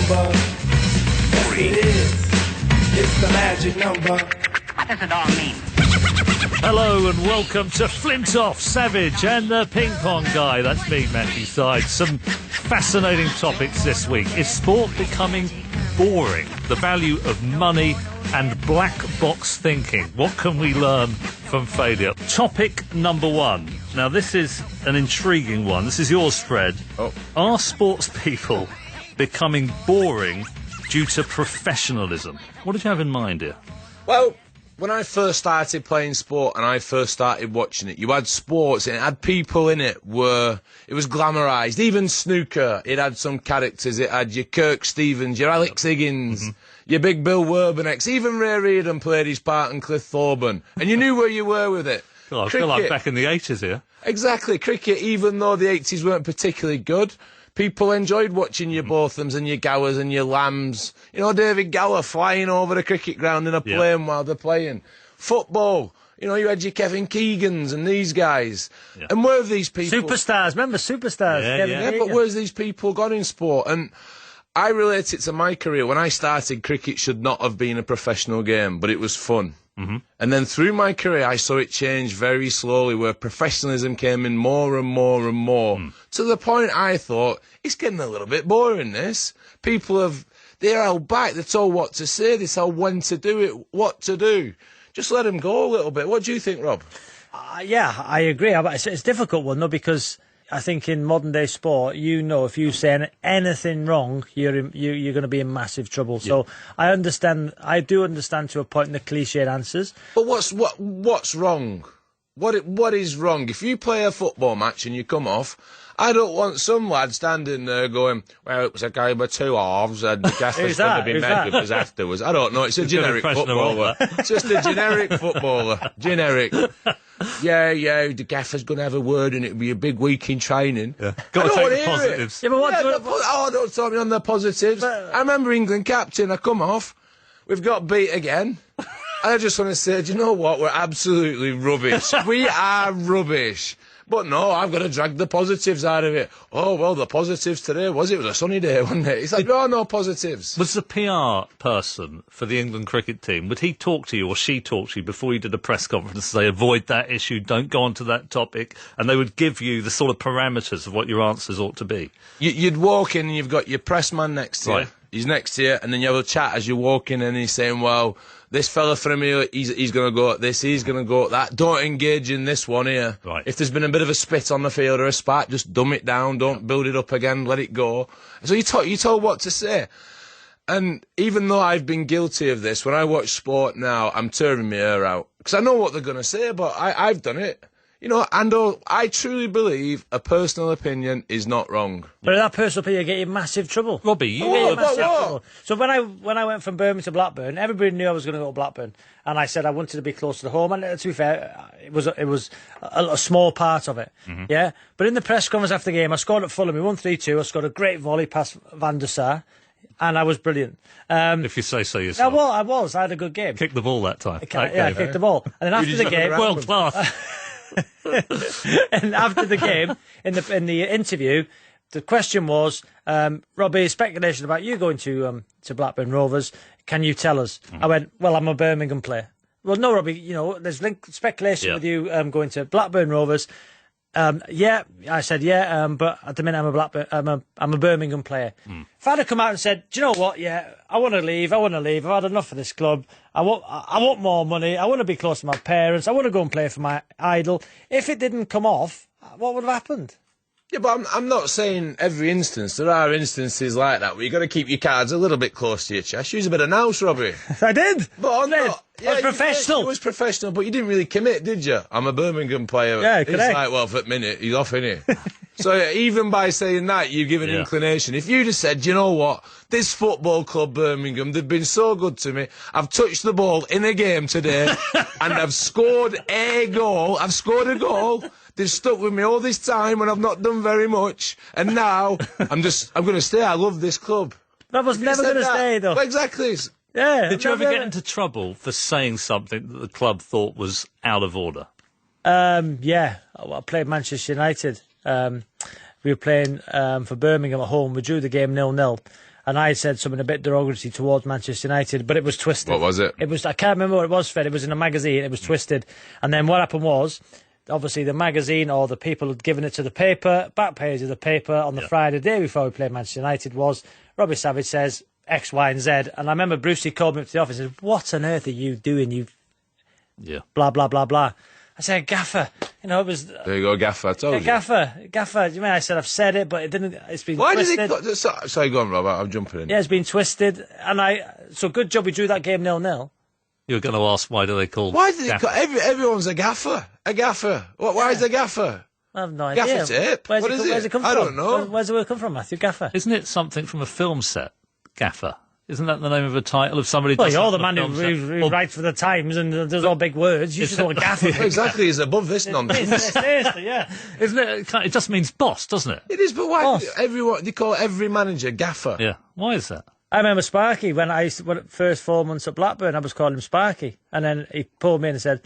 number. Yes, it is. It's the magic number. What does it all mean? Hello and welcome to Flintoff, Savage and the Ping Pong Guy. That's me, Matthew Syed. Some fascinating topics this week. Is sport becoming boring? The value of money and black box thinking. What can we learn from failure? Topic number one. Now, this is an intriguing one. This is yours, Fred. Oh. Are sports people becoming boring due to professionalism? What did you have in mind here? Well, when I first started playing sport and I first started watching it, you had sports and it had people in it where it was glamorised. Even snooker, it had some characters. It had your Kirk Stevens, your Alex Higgins, your big Bill Werbenex. Even Ray Reardon played his part in Cliff Thorburn. And you knew where you were with it. Well, I feel like back in the 80s here. Exactly. Cricket, even though the 80s weren't particularly good, people enjoyed watching your Bothams and your Gowers and your Lambs. You know, David Gower flying over the cricket ground in a plane while they're playing. Football, you know, you had your Kevin Keegans and these guys. Yeah. And where have these people... Superstars, remember Superstars? Yeah, but where's these people gone in sport? And I relate it to my career. When I started, cricket should not have been a professional game, but it was fun. Mm-hmm. And then through my career, I saw it change very slowly, where professionalism came in more and more and more, to the point I thought, it's getting a little bit boring, this. People they're held back, they're told what to say, they're told when to do it, what to do. Just let them go a little bit. What do you think, Rob? Yeah, I agree. It's a difficult one, though, because I think in modern day sport, you know, if you say anything wrong, you're going to be in massive trouble. Yeah. So I do understand to a point the cliched answers. But what's wrong? What is wrong? If you play a football match and you come off, I don't want some lad standing there going, well, it was a game of two halves and the gaffer's going to be mad with us afterwards. I don't know. It's a generic footballer. It's just a generic footballer. Generic. Yeah, the gaffer's going to have a word and it'll be a big week in training. Yeah. Got to take the positives. Yeah, but don't tell me on the positives. I remember England captain, I come off, we've got beat again. And I just want to say, do you know what? We're absolutely rubbish. We are rubbish. But no, I've got to drag the positives out of it. Oh, well, the positives today, it was a sunny day, wasn't it? It's like, no positives. Was the PR person for the England cricket team, would he talk to you or she talk to you before you did a press conference and say, avoid that issue, don't go on to that topic, and they would give you the sort of parameters of what your answers ought to be? You'd walk in and you've got your press man next to you. He's next to you, and then you have a chat as you walk in and he's saying, well, this fella from here, he's going to go at this, he's going to go at that. Don't engage in this one here. Right. If there's been a bit of a spit on the field or a spat, just dumb it down, don't build it up again, let it go. So you're told what to say. And even though I've been guilty of this, when I watch sport now, I'm tearing my hair out. Because I know what they're going to say, but I've done it. You know, and I truly believe a personal opinion is not wrong. But that personal opinion get you in massive trouble. Robbie, you get in massive trouble. So when I went from Birmingham to Blackburn, everybody knew I was going to go to Blackburn, and I said I wanted to be close to home. And to be fair, it was a small part of it. Mm-hmm. Yeah. But in the press conference after the game, I scored at Fulham. We won 3-2. I scored a great volley past Van der Sar. And I was brilliant. If you say so yourself. I was. I had a good game. Kicked the ball that time. I kicked the ball. And then after the game, world class. And after the game, in the interview, the question was, Robbie, speculation about you going to Blackburn Rovers. Can you tell us? I went, well, I'm a Birmingham player. Well, no, Robbie, you know, there's speculation with you going to Blackburn Rovers. I said, but at the minute I'm a Birmingham player. If I'd have come out and said, do you know what? Yeah, I want to leave. I've had enough of this club. I want more money. I want to be close to my parents. I want to go and play for my idol. If it didn't come off, what would have happened? Yeah, but I'm not saying every instance. There are instances like that where you've got to keep your cards a little bit close to your chest. Use a bit of nous, Robbie. I did. But I was professional. It was professional, but you didn't really commit, did you? I'm a Birmingham player. Yeah, correct. It's like, well, for a minute, he's off, innit? So even by saying that, you give an inclination. If you just said, you know what, this football club, Birmingham, they've been so good to me. I've touched the ball in a game today, and I've scored a goal. They've stuck with me all this time when I've not done very much. And now, I'm going to stay. I love this club. I was never going to stay, though. Well, exactly. Yeah. Did you ever get into trouble for saying something that the club thought was out of order? Yeah. I played Manchester United. We were playing for Birmingham at home. We drew the game 0-0. and I said something a bit derogatory towards Manchester United, but it was twisted. What was it? It was, I can't remember what it was, Fred. It was in a magazine. It was twisted. And then what happened was, obviously the magazine or the people had given it to the paper, back page of the paper on the Friday day before we played Manchester United was, Robbie Savage says X, Y and Z. And I remember Brucey called me up to the office and said, what on earth are you doing? You blah, blah, blah, blah. I said, Gaffer. You know, it was... There you go, Gaffer. I told you. Gaffer. Do you mean I said I've said it, but it didn't... It's been Why twisted. did he... Sorry, go on, Rob. I'm jumping in. Yeah, it's been twisted. And so good job we drew that game 0-0. You were going to ask, why do they call... Why did they call... Everyone's a Gaffer. A Gaffer. Why is a Gaffer? I have no idea. Gaffer tape? Where's it come from? I don't know. Where's the word come from, Matthew? Gaffer. Isn't it something from a film set? Gaffer. Isn't that the name of a title of somebody? Well, you're the man who writes for the Times and does all big words. You should know what Gaffer is. Exactly, he's above this nonsense. Seriously, yeah. Isn't it? It just means boss, doesn't it? It is, but why? Boss. They call every manager Gaffer. Yeah. Why is that? I remember Sparky when first 4 months at Blackburn. I was calling him Sparky, and then he pulled me in and said,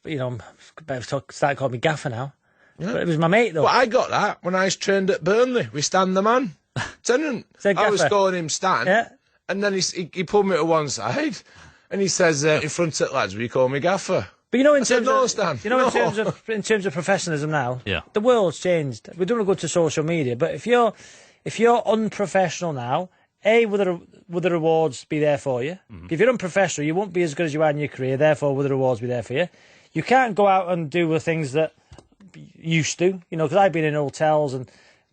"You know, better start calling me Gaffer now." Yeah. But it was my mate though. Well, I got that when I was trained at Burnley. We Stan the man, Tennant. I was calling him Stan. Yeah. And then he pulled me to one side, and he says, in front of the lads, will you call me Gaffer? But you know, in terms of professionalism now, the world's changed. We don't want to go to social media, but if you're unprofessional now, will the rewards be there for you? Mm-hmm. If you're unprofessional, you won't be as good as you are in your career. Therefore, will the rewards be there for you? You can't go out and do the things that you used to, you know, because I've been in hotels and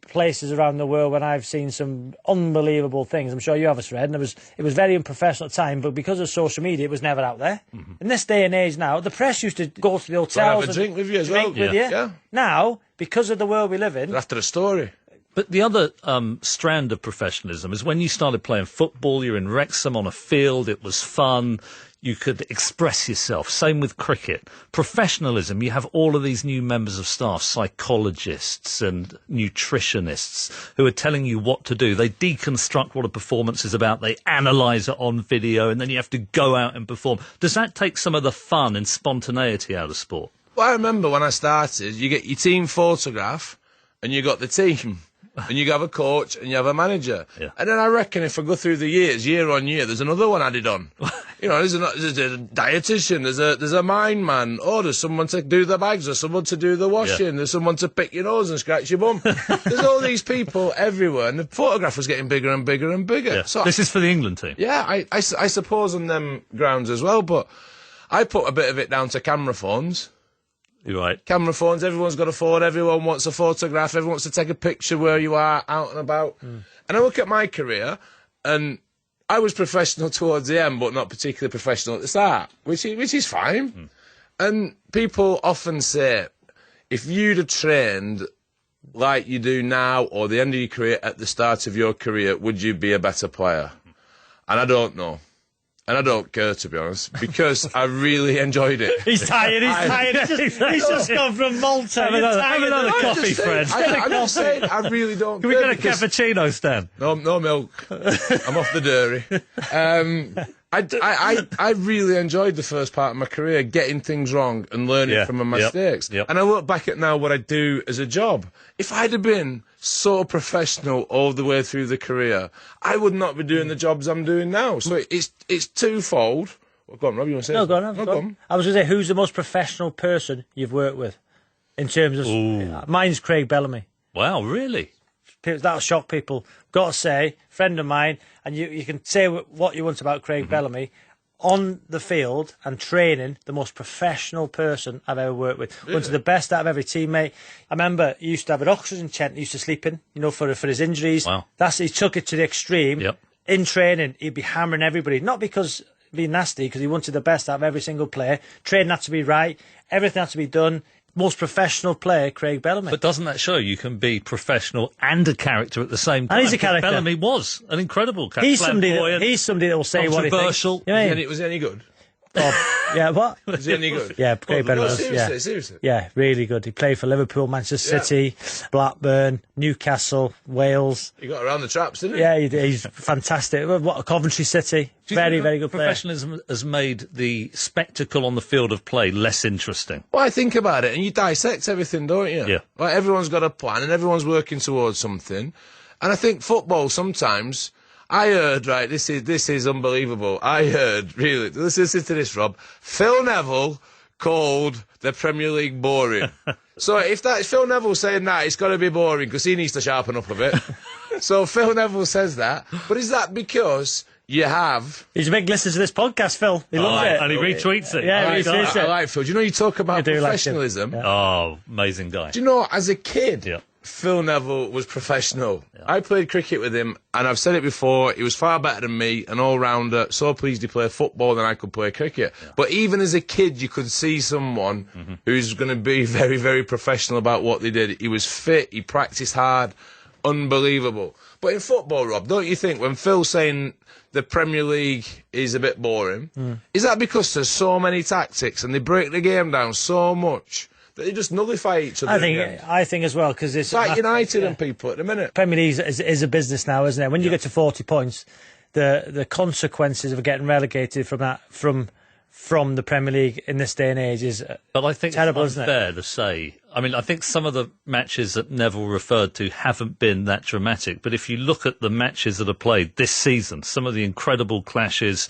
places around the world when I've seen some unbelievable things. I'm sure you have, a Fred, and it was very unprofessional at the time, but because of social media, it was never out there. Mm-hmm. In this day and age now, the press used to go to the hotels have a drink with you as well. Yeah. Now, because of the world we live in... They're after a story. But the other strand of professionalism is when you started playing football, you're in Wrexham on a field, it was fun, you could express yourself. Same with cricket. Professionalism, you have all of these new members of staff, psychologists and nutritionists who are telling you what to do. They deconstruct what a performance is about, they analyse it on video, and then you have to go out and perform. Does that take some of the fun and spontaneity out of sport? Well, I remember when I started, you get your team photograph and you got the team. And you have a coach and you have a manager. Yeah. And then I reckon if I go through the years, year on year, there's another one added on. You know, there's a dietitian, there's a mind man. Oh, there's someone to do the bags, there's someone to do the washing, there's someone to pick your nose and scratch your bum. There's all these people everywhere, and the photograph was getting bigger and bigger and bigger. Yeah. So this is for the England team. Yeah, I suppose on them grounds as well, but I put a bit of it down to camera phones. You're right. Camera phones, everyone's got a phone, everyone wants a photograph, everyone wants to take a picture where you are out and about. And I look at my career, and I was professional towards the end, but not particularly professional at the start, which is fine. And people often say, if you'd have trained like you do now or the end of your career at the start of your career, would you be a better player? And I don't know. And I don't care, to be honest, because I really enjoyed it. He's tired, he's just gone from Malta. Have another coffee, Fred. I'm not saying I really don't care. Can we get a cappuccino, Stan? No milk. I'm off the dairy. I really enjoyed the first part of my career, getting things wrong and learning from my mistakes. Yep. And I look back at now what I do as a job. If I'd have been so professional all the way through the career, I would not be doing the jobs I'm doing now. So it's twofold. Well, go on, Rob, you want to say No, go on. I was going to say, who's the most professional person you've worked with? In terms of... Mine's Craig Bellamy. Wow, really? That'll shock people. Got to say, friend of mine, and you can say what you want about Craig Bellamy, on the field and training, the most professional person I've ever worked with. One of the best out of every teammate. I remember he used to have an oxygen tent he used to sleep in, you know, for his injuries. Wow. He took it to the extreme. Yep. In training, he'd be hammering everybody, not because being nasty, because he wanted the best out of every single player. Training had to be right, everything had to be done. Most professional player, Craig Bellamy. But doesn't that show you can be professional and a character at the same time? And he's a character. Bellamy was an incredible character. He's somebody that will say what he thinks. Controversial. Was he any good? Yeah, what? Was he any good? Yeah, Craig Bellamy was. Seriously? Yeah, really good. He played for Liverpool, Manchester City, Blackburn, Newcastle, Wales. He got around the traps, didn't he? Yeah, he's fantastic. What, Coventry City. Very good player. Professionalism has made the spectacle on the field of play less interesting. Well, I think about it, and you dissect everything, don't you? Yeah. Like, everyone's got a plan, and everyone's working towards something. And I think football sometimes... I heard, right, this is unbelievable. I heard, really, listen to this, Rob. Phil Neville called the Premier League boring. So if that's Phil Neville saying that, it's got to be boring because he needs to sharpen up a bit. So Phil Neville says that. But is that because you have... He's a big listener to this podcast, Phil. He loves it. And he retweets it. Yeah, he retweets it. I like Phil. Do you know you talk about professionalism? Like Oh, amazing guy. Do you know, as a kid... Yeah. Phil Neville was professional. Yeah. I played cricket with him, and I've said it before, he was far better than me, an all-rounder, so pleased he played football than I could play cricket. Yeah. But even as a kid, you could see someone who's going to be very, very professional about what they did. He was fit, he practiced hard, unbelievable. But in football, Rob, don't you think, when Phil's saying the Premier League is a bit boring, is that because there's so many tactics and they break the game down so much that they just nullify each other? I think as well, because it's like United and people at the minute. Premier League is a business now, isn't it? When you get to 40 points, the consequences of getting relegated from the Premier League in this day and age is but I think terrible, it's unfair isn't it? to say. I mean, I think some of the matches that Neville referred to haven't been that dramatic. But if you look at the matches that are played this season, some of the incredible clashes,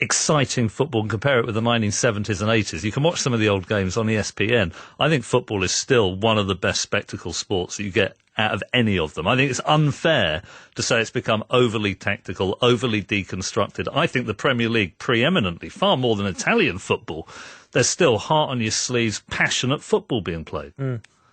exciting football, and compare it with the 1970s and 80s. You can watch some of the old games on ESPN. I think football is still one of the best spectacle sports that you get out of any of them. I think it's unfair to say it's become overly tactical, overly deconstructed. I think the Premier League preeminently, far more than Italian football, there's still heart on your sleeves, passionate football being played.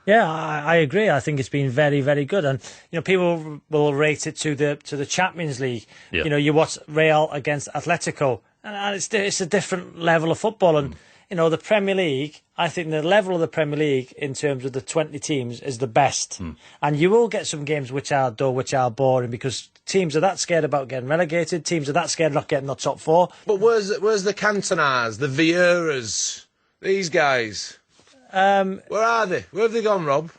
Yeah, I agree. I think it's been very, very good, and people will rate it to the Champions League. Yeah. You watch Real against Atletico, and it's a different level of football. And the Premier League, I think the level of the Premier League in terms of the 20 teams is the best. And you will get some games which are dull, which are boring, because teams are that scared about getting relegated. Teams are that scared of not getting the top four. But where's the Cantonas, the Vieiras, these guys? Where are they? Where have they gone, Rob?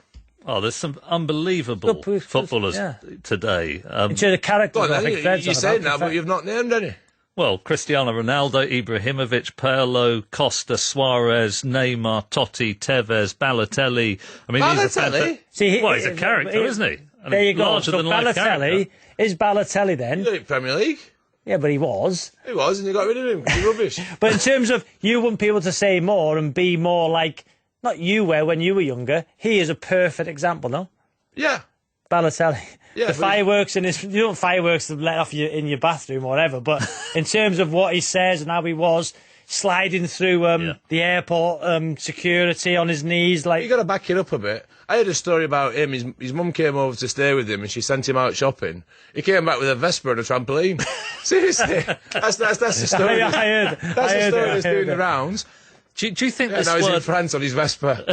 Oh, there's some unbelievable footballers today. In terms of characters, Well, I think Fred's you're on saying about that, but you've not named any. Well, Cristiano Ronaldo, Ibrahimovic, Pirlo, Costa, Suarez, Neymar, Totti, Tevez, Balotelli. I mean, Balotelli? He's a character, isn't he? There you go. Larger So than life character. Balotelli is Balotelli then? You're in Premier League. Yeah, but he was. He was, and you got rid of him. He's rubbish. But in terms of, you want people to say more and be more like, not you were when you were younger. He is a perfect example, no? Yeah. Balotelli. Yeah, the fireworks in his, you don't fireworks let off you in your bathroom or whatever, but in terms of what he says and how he was sliding through the airport security on his knees, like, you got to back it up a bit. I heard a story about him. His mum came over to stay with him, and she sent him out shopping. He came back with a Vespa and a trampoline. Seriously, that's the story. I heard. That's the story that's doing the rounds. Do you think Yeah, this now he's in word, France on his Vespa.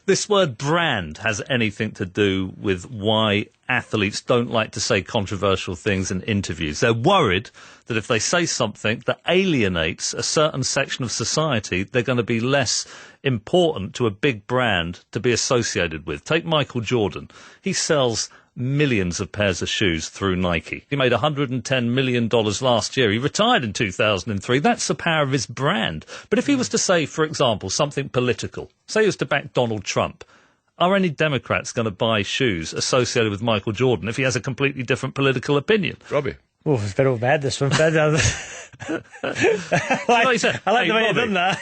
this word brand has anything to do with why athletes don't like to say controversial things in interviews? They're worried that if they say something that alienates a certain section of society, they're going to be less important to a big brand to be associated with. Take Michael Jordan. He sells millions of pairs of shoes through Nike. He made $110 million last year. He retired in 2003. That's the power of his brand. But if he was to say, for example, something political, say he was to back Donald Trump, are any Democrats going to buy shoes associated with Michael Jordan if he has a completely different political opinion? Robbie. Oh, it's a bit overbad, this one, Fred. I like the way you've done that.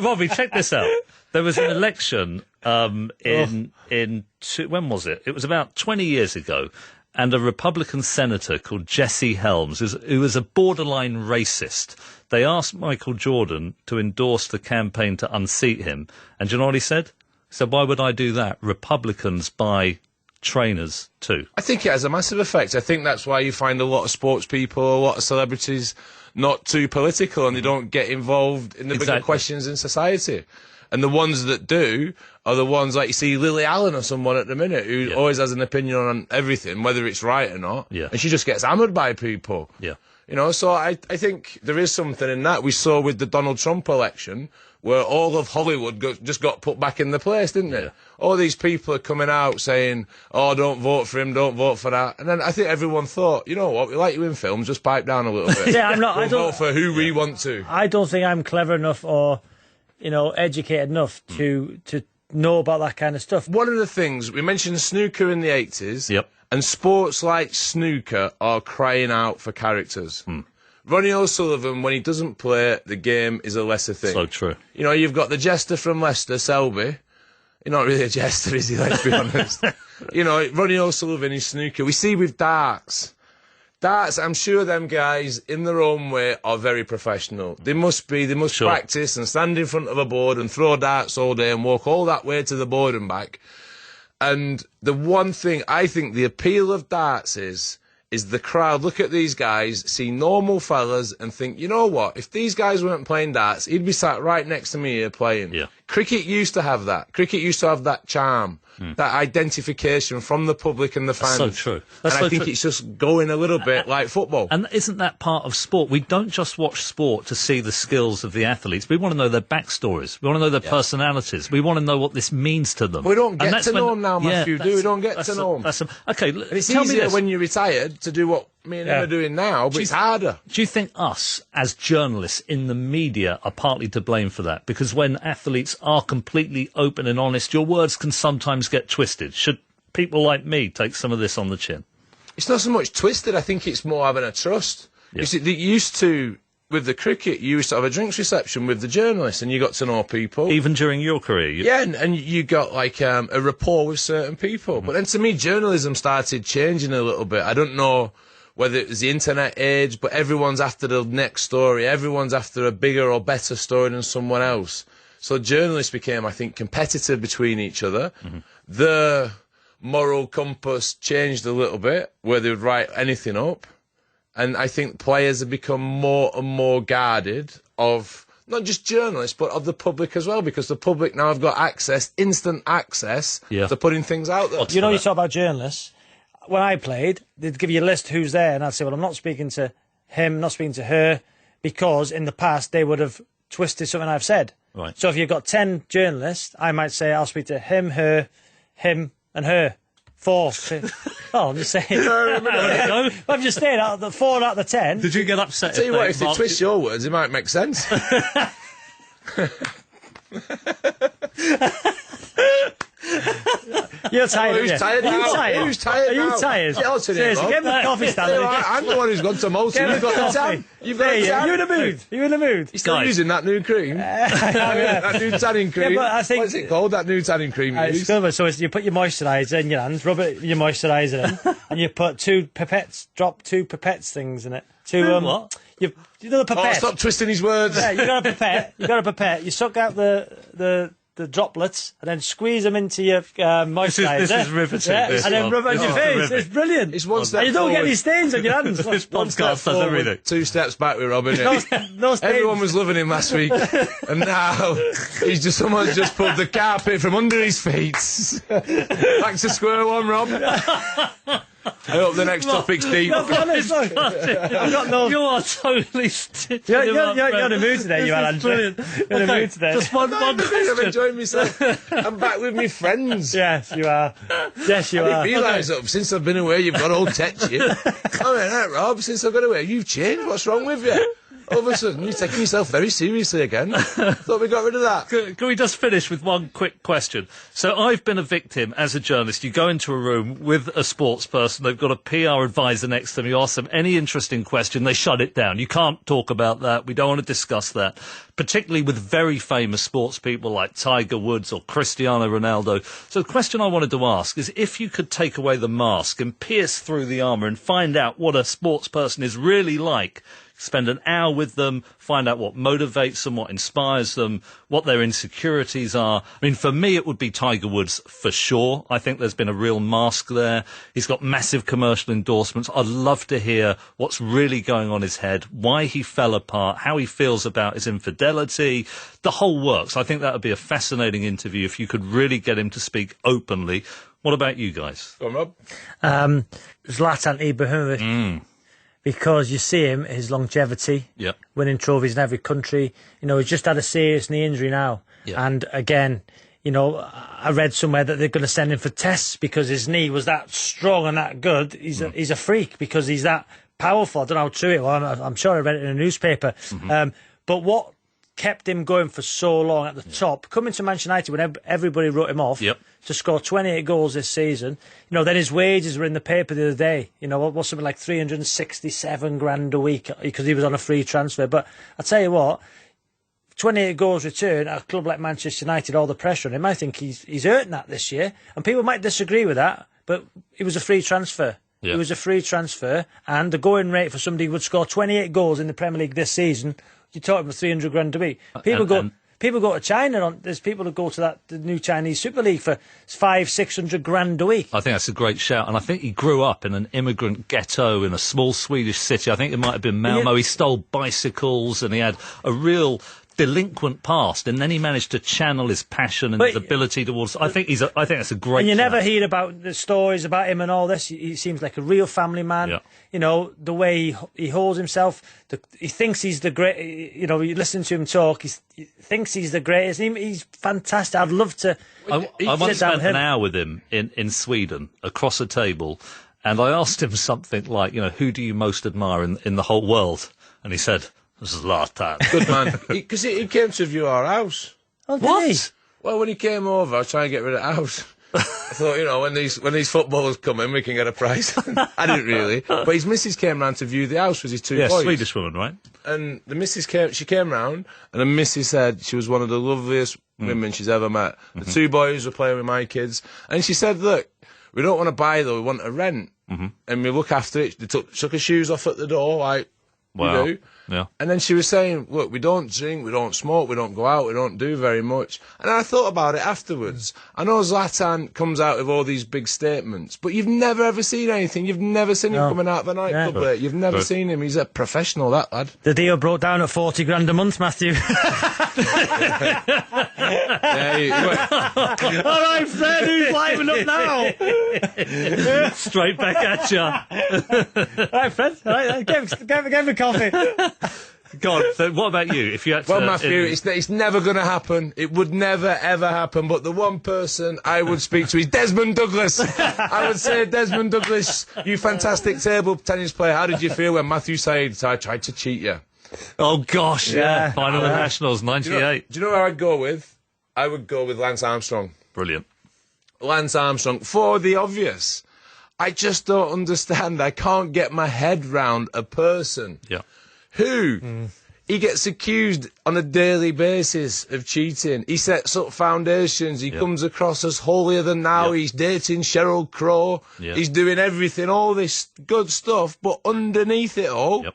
Robbie, check this out. There was an election when was it? It was about 20 years ago, and a Republican senator called Jesse Helms, who was a borderline racist. They asked Michael Jordan to endorse the campaign to unseat him, and do you know what he said? He said, "Why would I do that? Republicans buy trainers too." I think it has a massive effect. I think that's why you find a lot of sports people, a lot of celebrities not too political, and they don't get involved in the bigger questions in society. And the ones that do are the ones like you see Lily Allen or someone at the minute who always has an opinion on everything, whether it's right or not. Yeah. And she just gets hammered by people. Yeah. So I think there is something in that. We saw with the Donald Trump election where all of Hollywood just got put back in the place, didn't it? Yeah. All these people are coming out saying, "Oh, don't vote for him, don't vote for that." And then I think everyone thought, you know what, we like you in films, just pipe down a little bit. Yeah, I don't vote for who we want to. I don't think I'm clever enough or, educated enough to know about that kind of stuff. One of the things, we mentioned snooker in the 80s. Yep. And sports like snooker are crying out for characters. Ronnie O'Sullivan, when he doesn't play, the game is a lesser thing. So true. You know, you've got the jester from Leicester, Selby. He's not really a jester, is he? Let's be honest. You know, Ronnie O'Sullivan is snooker. We see with darts. Darts, I'm sure them guys, in their own way, are very professional. They must Sure. practice and stand in front of a board and throw darts all day and walk all that way to the board and back. And the one thing, I think the appeal of darts is the crowd look at these guys, see normal fellas and think, you know what, if these guys weren't playing darts, he'd be sat right next to me here playing. Yeah. Cricket used to have that. Cricket used to have that charm, that identification from the public and the fans. so true. And That's so I think true. it's just going a little bit like football. And isn't that part of sport? We don't just watch sport to see the skills of the athletes. We want to know their backstories. We want to know their personalities. We want to know what this means to them. We don't And get that's to when- know them now, Matthew, do we? We don't get to know them. Okay, And it's tell me easier this. when you're retired to do what me and him are doing now, but it's harder. Do you think us, as journalists in the media, are partly to blame for that? Because when athletes are completely open and honest, your words can sometimes get twisted. Should people like me take some of this on the chin? It's not so much twisted. I think it's more having a trust. Yeah. You see, they used to, with the cricket, you used to have a drinks reception with the journalists and you got to know people. Even during your career? Yeah, and you got like a rapport with certain people. But then to me, journalism started changing a little bit. I don't know whether it was the internet age, but everyone's after the next story. Everyone's after a bigger or better story than someone else. So journalists became, I think, competitive between each other. The moral compass changed a little bit, where they would write anything up. And I think players have become more and more guarded of not just journalists, but of the public as well, because the public now have got access, instant access to putting things out there. You know, you talk about journalists. When I played, they'd give you a list who's there, and I'd say, well, I'm not speaking to him, not speaking to her, because in the past they would have twisted something I've said. Right. So if you've got 10 journalists, I might say I'll speak to him, her, him, and her. 4. Oh, I'm just saying. I'm just saying, out of the 4 out of the 10. Did you get upset? Tell you what, if they twist your words, it might make sense. You're tired. Who's tired Are you now? tired? Who's tired Are you now? tired? Get out of here, Seriously, Rob. get me a coffee stand. Hey, I'm the one who's gone to Malta. You've got the tan. You've got the tan. You in the mood? You in the mood? You're still Guys. using that new cream? That new tanning cream? but I think- What's it called, that new tanning cream you It's use? good. So you put your moisturiser in your hands, rub it, your moisturiser in, and you put 2 pipettes, drop 2 pipettes things in it. What? You know the Oh, pipette? stop twisting his words. Yeah, you got a pipette. You suck out the droplets and then squeeze them into your moisturiser. This is riveting, Yeah, this and then one. rub it on This your is face. terrific. It's brilliant. It's one step and you don't get forward. any stains on your hands. This One podcast step does forward, everything. 2 steps back with Robin. no stains. Everyone was loving him last week, and now someone's just pulled the carpet from under his feet. Back to square one, Rob. I hope the next topic's deep. No, be honest, look. I've got no. You are totally stitching You're him up, in the mate. mood today, you are, This is Andrew. brilliant. You're in the Okay, mood today. Just one I'm question. enjoying myself. I'm back with my friends. Yes, you are. Yes, you I didn't are. realise that since I've been away, you've got all tetchy. I mean, right, Rob, since I've got away, you've changed. What's wrong with you? All of a sudden, you're taking yourself very seriously again. Thought we got rid of that. Can we just finish with one quick question? So I've been a victim as a journalist. You go into a room with a sports person, they've got a PR advisor next to them, you ask them any interesting question, they shut it down. You can't talk about that, we don't want to discuss that. Particularly with very famous sports people like Tiger Woods or Cristiano Ronaldo. So the question I wanted to ask is if you could take away the mask and pierce through the armour and find out what a sports person is really like, spend an hour with them, find out what motivates them, what inspires them, what their insecurities are. I mean, for me, it would be Tiger Woods for sure. I think there's been a real mask there. He's got massive commercial endorsements. I'd love to hear what's really going on in his head, why he fell apart, how he feels about his infidelity, the whole works. I think that would be a fascinating interview if you could really get him to speak openly. What about you guys? Go on, Rob. Zlatan Ibrahimovic. Because you see him, his longevity, Yep. winning trophies in every country. You know, he's just had a serious knee injury now. Yeah. And again, you know, I read somewhere that they're going to send him for tests because his knee was that strong and that good. He's a freak because he's that powerful. I don't know how true it was. I'm sure I read it in a newspaper. But what kept him going for so long at the top. Coming to Manchester United when everybody wrote him off to score 28 goals this season. Then his wages were in the paper the other day. What's something like 367 grand a week because he was on a free transfer. But I tell you what, 28 goals return at a club like Manchester United, all the pressure on him. I think he's earned that this year. And people might disagree with that, but it was a free transfer. Yeah. It was a free transfer, and the going rate for somebody who would score 28 goals in the Premier League this season, you're talking about 300 grand a week. People go to China. There's people who go to the new Chinese Super League for 500-600 grand a week. I think that's a great shout. And I think he grew up in an immigrant ghetto in a small Swedish city. I think it might have been Malmo. He stole bicycles and he had a real delinquent past, and then he managed to channel his passion and his ability towards. I think that's a great. And you never hear about the stories about him and all this. He seems like a real family man. Yeah. The way he holds himself. He thinks he's the great. You listen to him talk. He thinks he's the greatest. He's fantastic. I'd love to. I once spent an hour with him in Sweden across a table, and I asked him something like, who do you most admire in the whole world? And he said, "This is the last time." Good man. Because he came to view our house. Oh, what? Did he? Well, when he came over, I was trying to get rid of the house. I thought, when these footballers come in, we can get a price. I didn't really. But his missus came round to view the house with his two boys. Swedish woman, right? And the missus came round, and the missus said she was one of the loveliest women she's ever met. The two boys were playing with my kids. And she said, look, we don't want to buy, though, we want to rent. And we look after it. They took her shoes off at the door, like we do. Yeah. And then she was saying, look, we don't drink, we don't smoke, we don't go out, we don't do very much. And I thought about it afterwards. I know Zlatan comes out with all these big statements, but you've never ever seen anything. You've never seen him coming out of a nightclub. You've never seen him. He's a professional, that lad. The deal broke down at 40 grand a month, Matthew. All right, Fred, who's livening up now? Straight back at you. All right, Fred. All right, give me coffee. Go on, so what about you? If you had to, well, Matthew, it's never going to happen. It would never, ever happen. But the one person I would speak to is Desmond Douglas. I would say, Desmond Douglas, you fantastic table tennis player, how did you feel when Matthew Syed tried to cheat you? Oh, gosh, yeah. Final of the Nationals, 98. Do you know who I'd go with? I would go with Lance Armstrong. Brilliant. Lance Armstrong, for the obvious. I just don't understand. I can't get my head round a person who he gets accused on a daily basis of cheating. He sets up foundations. He comes across as holier than thou. He's dating Sheryl Crow. He's doing everything, all this good stuff. But underneath it all,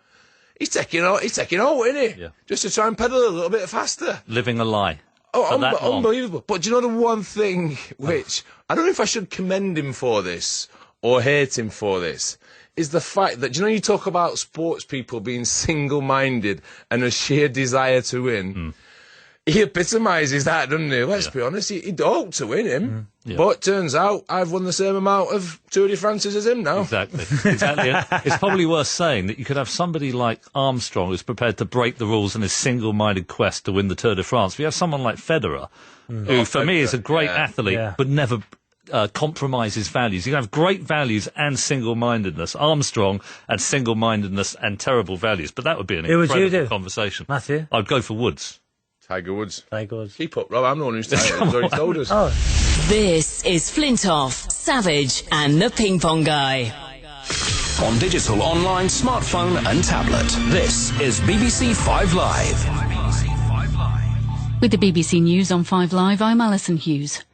he's taking out, isn't he? Just to try and pedal a little bit faster. Living a lie. Oh, unbelievable. But do you know the one thing which, I don't know if I should commend him for this or hate him for this, is the fact that, do you know, you talk about sports people being single-minded and a sheer desire to win. He epitomises that, doesn't he? Let's be honest. He'd hope to win him. But turns out I've won the same amount of Tour de France's as him now. Exactly. It's probably worth saying that you could have somebody like Armstrong who's prepared to break the rules in his single-minded quest to win the Tour de France. We have someone like Federer, who for me is a great athlete, but never compromise his values. You can have great values and single-mindedness. Armstrong had single-mindedness and terrible values, but that would be an incredible conversation. Matthew? I'd go for Woods. Tiger Woods. Keep up, Rob. I'm the one who's tired. He's already told us. This is Flintoff, Savage and the Ping Pong Guy. On digital, online, smartphone and tablet. This is BBC 5 Live. With the BBC News on 5 Live, I'm Alison Hughes.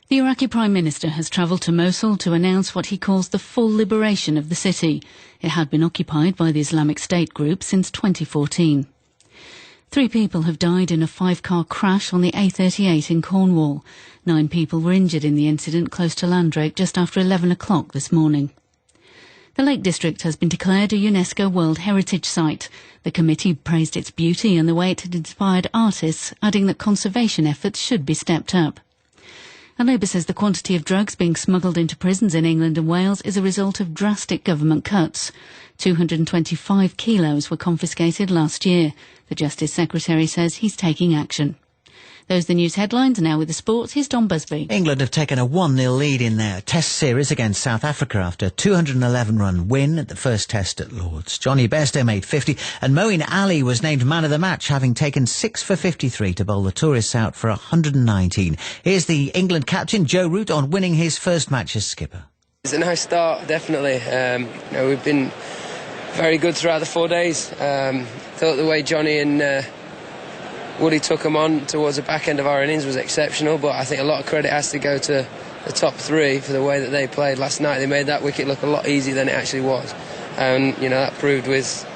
The Iraqi Prime Minister has travelled to Mosul to announce what he calls the full liberation of the city. It had been occupied by the Islamic State group since 2014. 3 people have died in a 5-car crash on the A38 in Cornwall. 9 people were injured in the incident close to Landrake just after 11 o'clock this morning. The Lake District has been declared a UNESCO World Heritage Site. The committee praised its beauty and the way it had inspired artists, adding that conservation efforts should be stepped up. And Labour says the quantity of drugs being smuggled into prisons in England and Wales is a result of drastic government cuts. 225 kilos were confiscated last year. The Justice Secretary says he's taking action. Those are the news headlines. Now with the sports, here's Don Busby. England have taken a 1-0 lead in their Test series against South Africa after a 211-run win at the first Test at Lord's. Johnny Bairstow made 50 and Moeen Ali was named man of the match, having taken 6 for 53 to bowl the tourists out for 119. Here's the England captain, Joe Root, on winning his first match as skipper. It's a nice start, definitely. We've been very good throughout the 4 days. Thought the way Johnny and Woody took them on towards the back end of our innings was exceptional, but I think a lot of credit has to go to the top 3 for the way that they played last night. They made that wicket look a lot easier than it actually was, and that proved with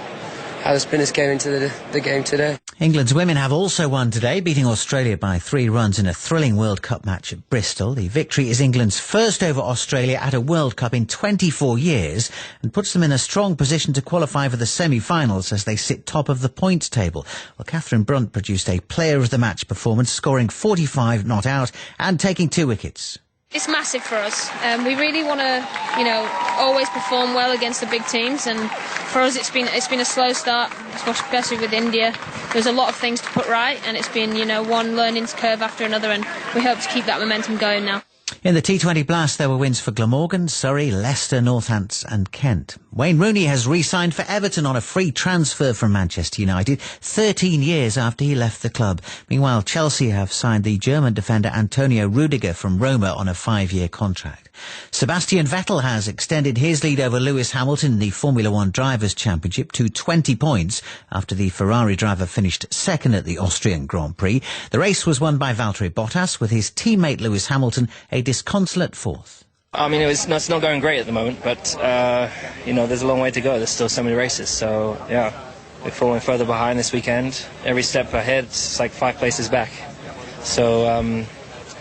how the spinners came into the game today. England's women have also won today, beating Australia by 3 runs in a thrilling World Cup match at Bristol. The victory is England's first over Australia at a World Cup in 24 years and puts them in a strong position to qualify for the semi-finals as they sit top of the points table. Well, Catherine Brunt produced a player of the match performance, scoring 45 not out and taking 2 wickets. It's massive for us. We really want to, always perform well against the big teams. And for us, it's been a slow start, especially with India. There's a lot of things to put right, and it's been, one learning curve after another. And we hope to keep that momentum going now. In the T20 Blast, there were wins for Glamorgan, Surrey, Leicester, Northants and Kent. Wayne Rooney has re-signed for Everton on a free transfer from Manchester United, 13 years after he left the club. Meanwhile, Chelsea have signed the German defender Antonio Rudiger from Roma on a 5-year contract. Sebastian Vettel has extended his lead over Lewis Hamilton in the Formula One Drivers' Championship to 20 points after the Ferrari driver finished second at the Austrian Grand Prix. The race was won by Valtteri Bottas, with his teammate Lewis Hamilton a disconsolate 4th. I mean, it's not going great at the moment, but, there's a long way to go. There's still so many races, so, yeah, we're falling further behind this weekend. Every step ahead, it's like 5 places back. So,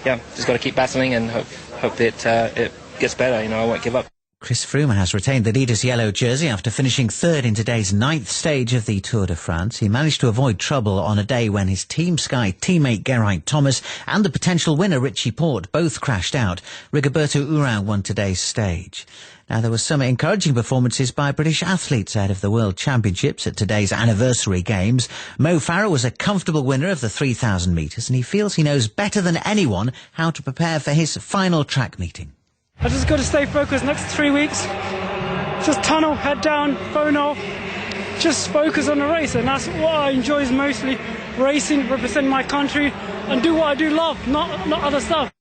just got to keep battling and hope that it gets better. I won't give up. Chris Froome has retained the leader's yellow jersey after finishing 3rd in today's 9th stage of the Tour de France. He managed to avoid trouble on a day when his Team Sky teammate Geraint Thomas and the potential winner Richie Porte both crashed out. Rigoberto Urán won today's stage. Now, there were some encouraging performances by British athletes ahead of the World Championships at today's anniversary games. Mo Farah was a comfortable winner of the 3,000 metres, and he feels he knows better than anyone how to prepare for his final track meeting. I just got to stay focused next 3 weeks. Just tunnel, head down, phone off, just focus on the race, and that's what I enjoy is mostly racing, representing my country, and do what I do love, not other stuff.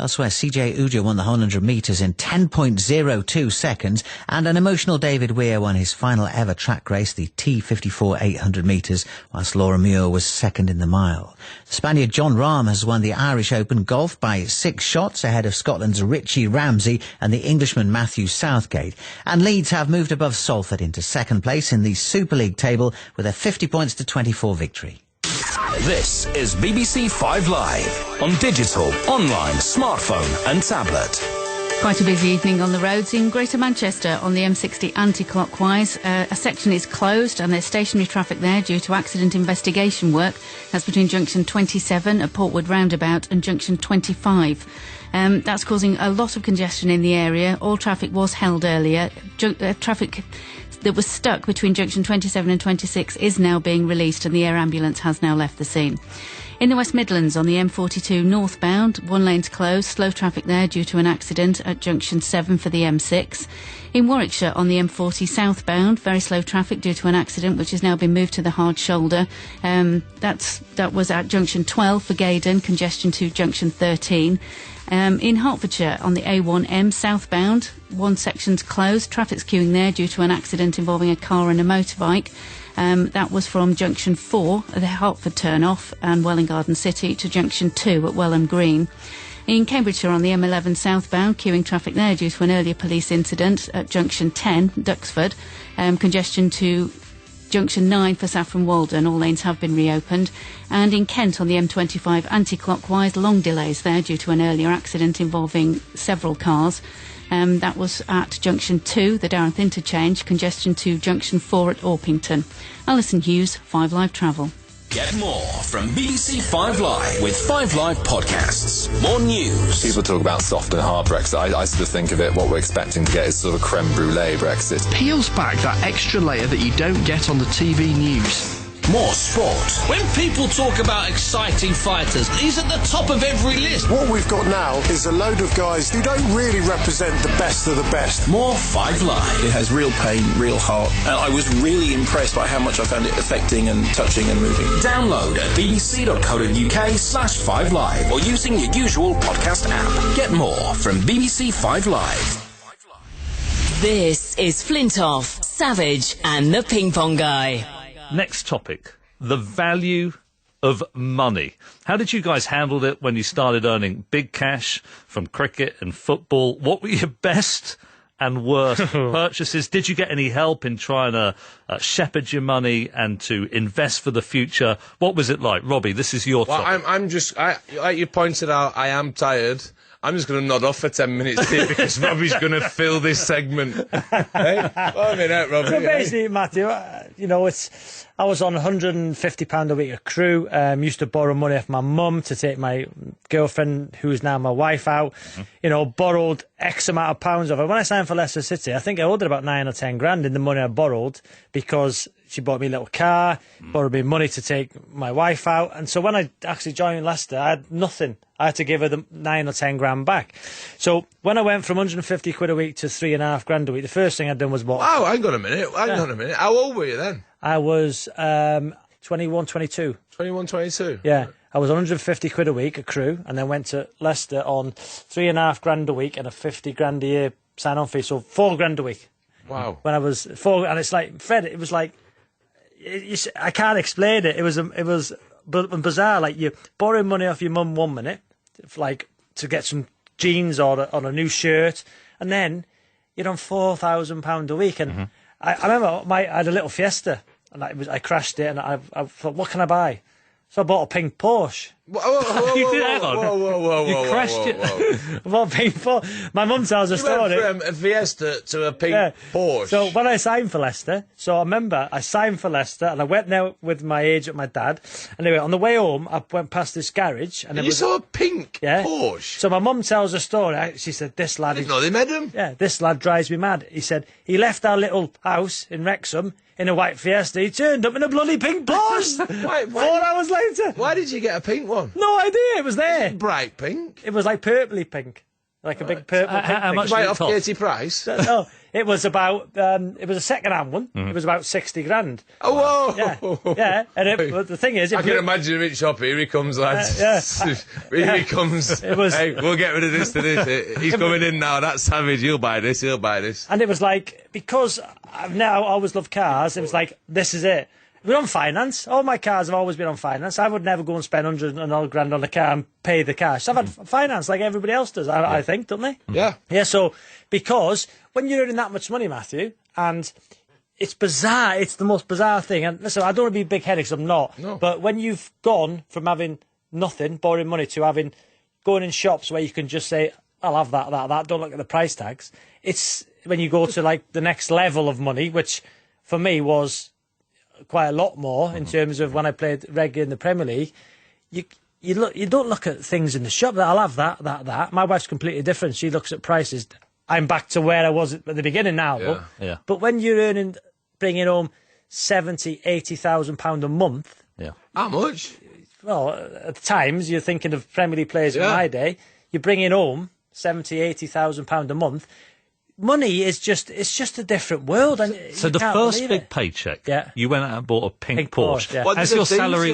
Elsewhere, CJ Uja won the 100 metres in 10.02 seconds, and an emotional David Weir won his final ever track race, the T54 800 metres, whilst Laura Muir was second in the mile. The Spaniard John Rahm has won the Irish Open golf by 6 shots ahead of Scotland's Richie Ramsey and the Englishman Matthew Southgate. And Leeds have moved above Salford into second place in the Super League table with a 50 points to 24 victory. This is BBC 5 Live on digital, online, smartphone and tablet. Quite a busy evening on the roads in Greater Manchester on the M60 anti-clockwise. A section is closed and there's stationary traffic there due to accident investigation work. That's between junction 27 at Portwood Roundabout and junction 25. That's causing a lot of congestion in the area. All traffic was held earlier. Traffic that was stuck between junction 27 and 26 is now being released and the air ambulance has now left the scene. In the West Midlands on the M42 northbound, 1 lane's closed, slow traffic there due to an accident at junction 7 for the M6. In Warwickshire on the M40 southbound, very slow traffic due to an accident which has now been moved to the hard shoulder. That was at junction 12 for Gaydon, congestion to junction 13. In Hertfordshire on the A1M southbound, 1 section's closed, traffic's queuing there due to an accident involving a car and a motorbike. That was from junction 4 at the Hertford turn-off and Welwyn Garden City to junction 2 at Welham Green. In Cambridgeshire on the M11 southbound, queuing traffic there due to an earlier police incident at junction 10, Duxford. Congestion to junction 9 for Saffron Walden. All lanes have been reopened. And in Kent on the M25 anti-clockwise, long delays there due to an earlier accident involving several cars. That was at junction 2, the Darrenth interchange, congestion to junction 4 at Orpington. Alison Hughes, 5 Live Travel. Get more from BBC 5 Live with 5 Live podcasts. More news. People talk about soft and hard Brexit. I sort of think of it, what we're expecting to get is sort of creme brulee Brexit. Peels back that extra layer that you don't get on the TV news. more sport. When people talk about exciting fighters, he's at the top of every list. What we've got now is a load of guys who don't really represent the best of the best. More 5 Live. It has real pain, real heart, and I was really impressed by how much I found it affecting and touching and moving. Download at bbc.co.uk/5 Live or using your usual podcast app. Get more from BBC 5 Live. This is Flintoff, Savage and the Ping Pong Guy. Next topic, the value of money. How did you guys handle it when you started earning big cash from cricket and football? What were your best and worst purchases? Did you get any help in trying to shepherd your money and to invest for the future? What was it like? Robbie, this is your topic. Like you pointed out, I am tired. I'm just going to nod off for 10 minutes here because Robbie's going to fill this segment. Hey? Well, I mean, Robbie. So basically, Matthew, I was on £150 a week accrue. Used to borrow money off my mum to take my girlfriend, who is now my wife, out. Borrowed X amount of pounds of her. When I signed for Leicester City, I think I owed her about 9 or 10 grand in the money I borrowed because she bought me a little car, borrowed me money to take my wife out. And so when I actually joined Leicester, I had nothing. I had to give her the 9 or 10 grand back. So when I went from 150 quid a week to 3.5 grand a week, the first thing I'd done was what? Wow, hang on a minute. How old were you then? I was 21, 22. 21, 22? Yeah. I was 150 quid a week accrue and then went to Leicester on 3.5 grand a week and a 50 grand a year sign-on fee. So 4 grand a week. Wow. When I was 4, and it's like, Fred, it was like, I can't explain it. It was bizarre. Like you're borrowing money off your mum 1 minute, like to get some jeans or on a new shirt, and then you're on £4,000 a week. And I remember I had a little Fiesta, and I crashed it, and I thought, what can I buy? So I bought a pink Porsche. You did, hang on. You crashed it. I bought a pink Porsche. My mum tells a story. You went from a Fiesta to a pink Porsche. So when I signed for Leicester, I remember I signed for Leicester and I went there with my agent, my dad. Anyway, on the way home, I went past this garage. And you saw a pink Porsche? So my mum tells a story. She said, this lad... I didn't know they made them. Yeah, this lad drives me mad. He said, he left our little house in Wrexham in a white Fiesta. He turned up in a bloody pink Porsche 4 hours later. Why did you get a pink one? No idea. It was there. Bright pink. It was like purpley pink. Like a big purple pink. How much did it cost? Off Katie Price? No, it was about... it was a second-hand one. It was about 60 grand. Oh, whoa! Yeah. And but the thing is... I can imagine a rich shop. Here he comes, lads. Here he comes. It was, hey, we'll get rid of this to this. He's coming in now. That's Savage. He'll buy this. He'll buy this. And it was like, because I've now always loved cars, it was like, this is it. We're on finance. All my cars have always been on finance. I would never go and spend 100 and odd grand on a car and pay the cash. I've had finance like everybody else does, I think, don't they? Yeah. Yeah, so because when you're earning that much money, Matthew, and it's bizarre, it's the most bizarre thing. And listen, I don't want to be big-headed because I'm not. No. But when you've gone from having nothing, borrowing money, to going in shops where you can just say, I'll have that, don't look at the price tags. It's when you go to like the next level of money, which for me was quite a lot more in terms of when I played rugby in the Premier League. You don't look at things in the shop. I'll have that. My wife's completely different. She looks at prices. I'm back to where I was at the beginning now. Yeah. But when you're bringing home 70, 80,000 pound a month. Yeah. How much? Well, at times you're thinking of Premier League players in my day. You're bringing home 70, 80,000 pound a month. Money is just a different world. And so the first big paycheck, you went out and bought a pink Porsche. Yeah. As your salary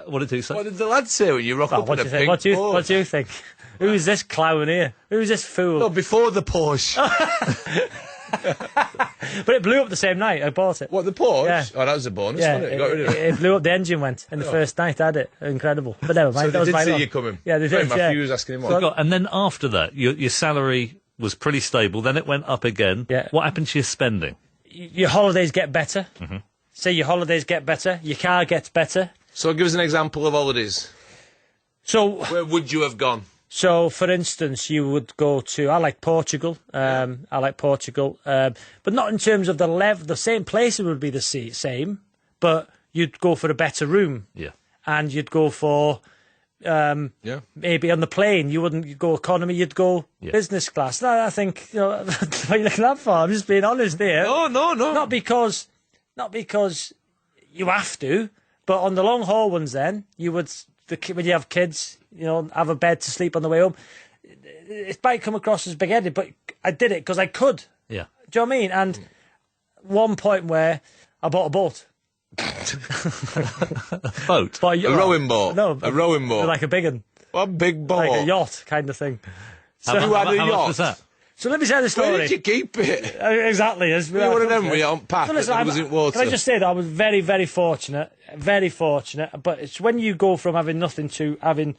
what did he say? What did the lad say when you rock up in a pink Porsche? What do you think? Who's this clown here? Who's this fool? No, before the Porsche. But it blew up the same night. I bought it. What, the Porsche? Yeah. Oh, that was a bonus, wasn't it? You got rid of it. It blew up. The engine went in the first night. I had it. Incredible. But never mind. So they did see you coming. Yeah, they did. Matthew was asking him what. And then after that, your salary was pretty stable. Then it went up again. Yeah. What happened to your spending? Your holidays get better. Say your holidays get better. Your car gets better. So give us an example of holidays. So where would you have gone? So, for instance, you would go to... I like Portugal. But not in terms of the level. The same places would be the same, but you'd go for a better room. Yeah. And you'd go for... maybe on the plane, you'd go economy, you'd go business class. No, I think, what are you looking at that for? I'm just being honest here. No. Not because you have to. But on the long haul ones, then you would when you have kids, have a bed to sleep on the way home. It might come across as big-headed, but I did it because I could. Yeah. Do you know what I mean? And one point where I bought a boat. A boat? A rowing boat? No. A rowing boat? Like a big one. What big boat? Like a yacht kind of thing. So you had a yacht? How much was that? So let me tell the story. Where did you keep it? Exactly. You're one of them where you're on path and it was in water. Can I just say that I was very, very fortunate. Very fortunate. But it's when you go from having nothing to having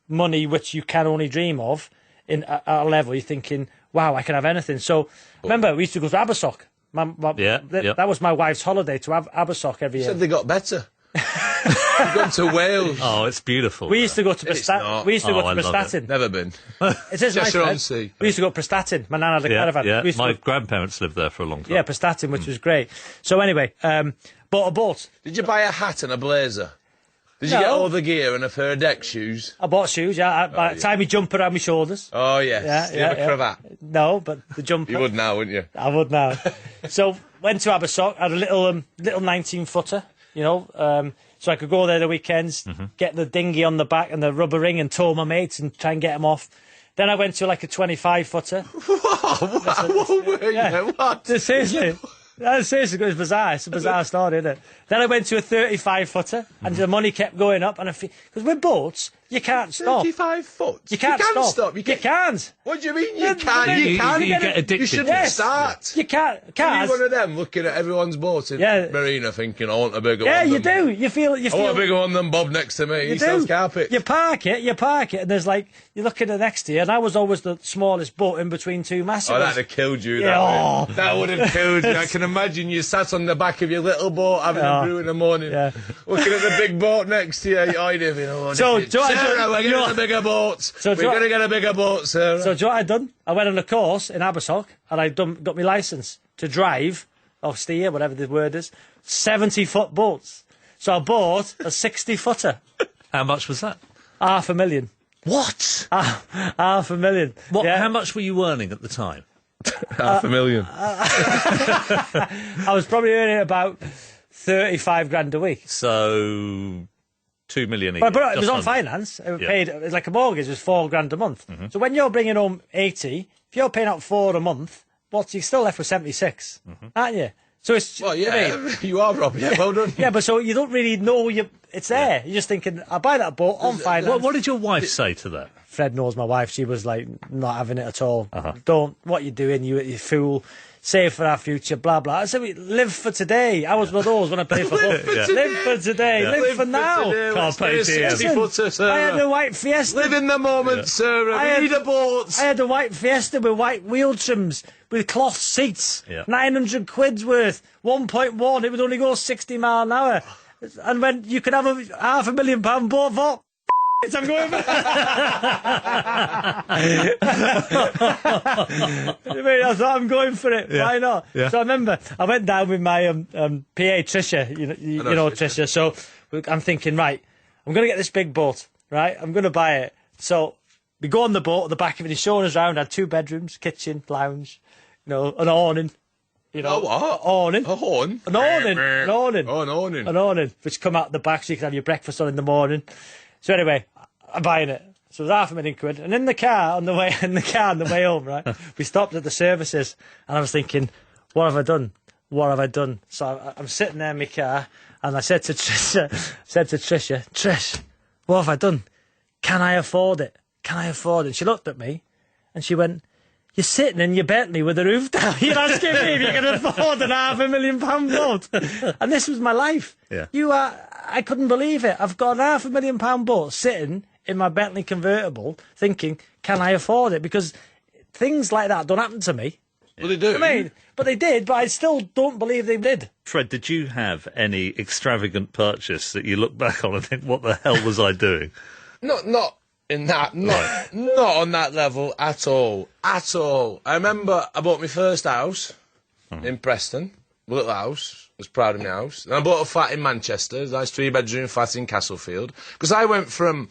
money, which you can only dream of, at a level, you're thinking, wow, I can have anything. So, remember, we used to go to Abersock. That was my wife's holiday, to have Abersock every year. You said they got better. You've gone to Wales. Oh, it's beautiful. We used to go to Prestatyn. Never been. It is nice. Cheshire-on-Sea. We used to go to Prestatyn. My nan had a caravan. Yeah, my grandparents lived there for a long time. Yeah, Prestatyn, which was great. So anyway, bought a boat. Did you buy a hat and a blazer? Did you get all the gear and a pair of deck shoes? I bought shoes, yeah. I tied my jumper around my shoulders. Oh, yes. Do you have a cravat? No, but the jumper. You would now, wouldn't you? I would now. So, went to Abersock, had a little 19-footer, so I could go there the weekends, get the dinghy on the back and the rubber ring and tow my mates and try and get them off. Then I went to like a 25-footer. What were you? What? Seriously. Seriously, it was bizarre. It's a bizarre story, isn't it? Then I went to a 35-footer, and the money kept going up. And because with boats, you can't stop. 35 foot? You can't stop. You can't. What do you mean you can't? You can't. You get addicted. You shouldn't start. You can't. Are you one of them looking at everyone's boat in Marina thinking, I want a bigger one? Yeah, you do. You feel. I want a bigger one than Bob next to me. He sells carpets. You park it, and there's you're looking at next to you, and I was always the smallest boat in between two massive. Oh, that'd have killed you. Yeah, that would have killed you. I can imagine you sat on the back of your little boat having a brew in the morning, looking at the big boat next to you. I'd have been, Sarah, we're getting a bigger boat. We're going to get a bigger boat, Sarah. So do you know what I'd done? I went on a course in Abersock, and I'd got my licence to drive, or steer, whatever the word is, 70-foot boats. So I bought a 60-footer. How much was that? $500,000. What? $500,000. What? Yeah. How much were you earning at the time? $500,000. I was probably earning about 35 grand a week. So 2 million a year. But it was on finance. It was paid, it was like a mortgage, it was 4 grand a month. So when you're bringing home 80, if you're paying out 4 a month, you're still left with 76, aren't you? So it's you are, Robbie. Yeah, well done. Yeah, but so you don't really know it's there. You're just thinking, I'll buy that boat on finance. What did your wife say to that? Fred knows my wife. She was like, not having it at all. What you doing, you fool. Save for our future, blah, blah. I said, live for today. I was one of those when I played for Hull. Live for today. Live for now. Can't pay Listen, I had the white Fiesta. Live in the moment, Sarah. We need a boat. I had the white Fiesta with white wheel trims, with cloth seats. 900 quid's worth. 1.1. It would only go 60 mile an hour. And when you could have a £500,000 boat for... I'm going for I thought I'm going for it. Why not? So I remember I went down with my PA Tricia. You know Tricia. So I'm thinking, right, I'm going to get this big boat. Right, I'm going to buy it. So we go on the boat at the back of it. He's showing us around. Had 2 bedrooms, kitchen, lounge. An awning. What? Awning. A horn? An awning. An awning. Oh, an awning. An awning, which come out the back so you can have your breakfast on in the morning. So anyway, I'm buying it. So it was £500,000. And in the car on the way home, right, we stopped at the services, and I was thinking, what have I done? What have I done? So I'm sitting there in my car, and I said to Tricia, Trish, what have I done? Can I afford it? Can I afford it? And she looked at me, and she went, you're sitting in your Bentley with the roof down. You're asking me if you can afford an £500,000 boat. And this was my life. I couldn't believe it. I've got an £500,000 boat sitting in my Bentley convertible thinking, can I afford it? Because things like that don't happen to me. Well, they do. I mean, but they did, but I still don't believe they did. Fred, did you have any extravagant purchase that you look back on and think, what the hell was I doing? Not in that, not on that level at all. At all. I remember I bought my first house in Preston, a little house. I was proud of my house. And I bought a flat in Manchester, a nice 3-bedroom flat in Castlefield. Because I went from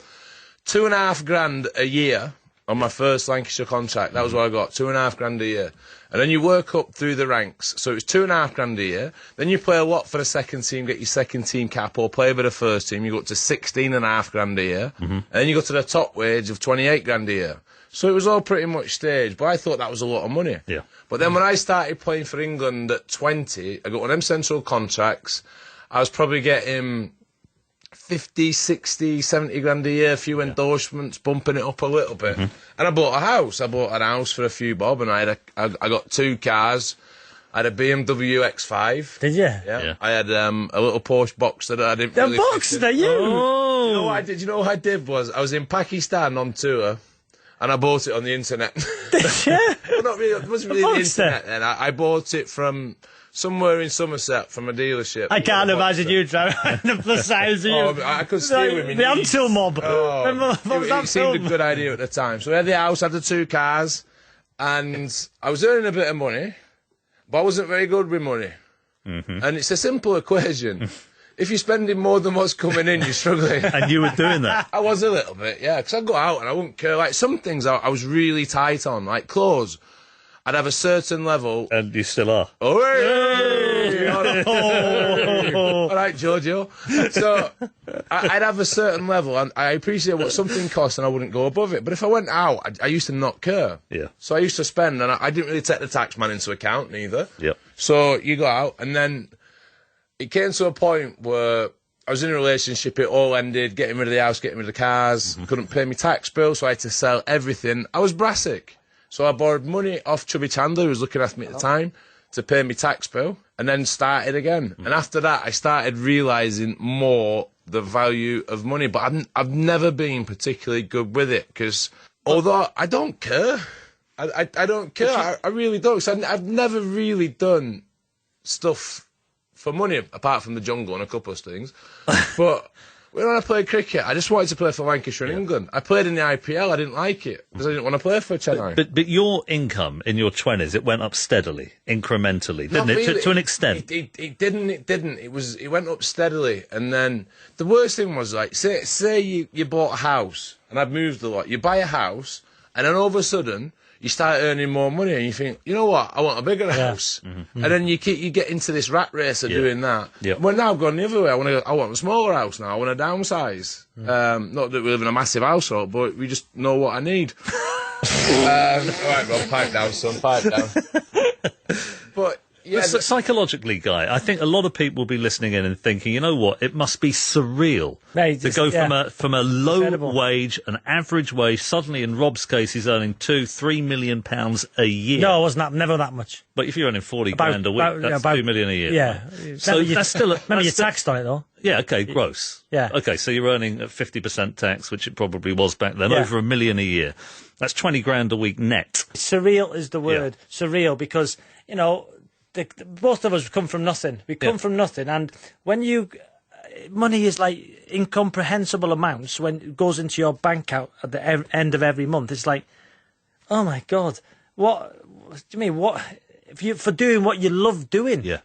2.5 grand a year on my first Lancashire contract. That was what I got, £2,500 a year. And then you work up through the ranks. So it was £2,500 a year. Then you play a lot for the second team, get your second team cap, or play with the first team. You go up to £16,500 a year. And then you go to the top wage of £28,000 a year. So it was all pretty much staged, but I thought that was a lot of money. Yeah. But then when I started playing for England at 20, I got one of them central contracts. I was probably getting 50, 60, 70 grand a year, a few endorsements, bumping it up a little bit. And I bought a house. I bought an house for a few bob, and I got 2 cars. I had a BMW X5. Did you? Yeah. I had a little Porsche Boxster that I didn't really... The Boxster, you? Oh! You know what I did? You know what I did was, I was in Pakistan on tour, and I bought it on the internet. Yeah. Well, not really. It wasn't really the internet then. I bought it from somewhere in Somerset from a dealership. I can't imagine you driving the plus size of you. Oh, I could steal with me. The Antil mob. Oh, What was that it seemed a good idea at the time. So we had the house, had the 2 cars, and I was earning a bit of money, but I wasn't very good with money. And it's a simple equation. If you're spending more than what's coming in, you're struggling. And you were doing that? I was a little bit, yeah, because I'd go out and I wouldn't care. Like, some things I was really tight on, like clothes. I'd have a certain level. And you still are. Oh, hey! All right, Giorgio. So I'd have a certain level, and I appreciate what something costs, and I wouldn't go above it. But if I went out, I used to not care. Yeah. So I used to spend, and I didn't really take the tax man into account neither. Yep. So you go out, and then it came to a point where I was in a relationship, it all ended, getting rid of the house, getting rid of the cars, couldn't pay me tax bill, so I had to sell everything. I was brassic. So I borrowed money off Chubby Chandler, who was looking after me at the time, to pay me tax bill, and then started again. And after that, I started realising more the value of money. But I've never been particularly good with it, because although I don't care, I don't care, I really don't. So I've never really done stuff for money, apart from the jungle and a couple of things. But when I played cricket, I just wanted to play for Lancashire and England. I played in the IPL, I didn't like it, because I didn't want to play for Chennai. But your income in your 20s, it went up steadily, incrementally, didn't it? Really. To an extent. It didn't. It went up steadily. And then the worst thing was, like, say you bought a house, and I've moved a lot. You buy a house, and then all of a sudden, you start earning more money, and you think, you know what, I want a bigger house. And then you get into this rat race of doing that. Well, now I've gone the other way. I want a smaller house now. I want to downsize. Not that we live in a massive household, but we just know what I need. All right, Rob, pipe down, son, pipe down. But yeah, But psychologically, Guy, I think a lot of people will be listening in and thinking, you know what, it must be surreal to go from a low wage, an average wage, suddenly in Rob's case he's earning £2-3 million a year. No, it wasn't that, never that much. But if you're earning 40 grand a week, that's £2 million a year. Yeah. So that's still... Remember you're taxed on it, though. Yeah, okay, gross. Yeah. Okay, so you're earning 50% tax, which it probably was back then, over $1 million a year. That's 20 grand a week net. Surreal is the word. Surreal, because, you know, most of us come from nothing. We come from nothing, and when money is like incomprehensible amounts when it goes into your bank account at the end of every month. It's like, oh my God, what do you mean? What for doing what you love doing? Yeah.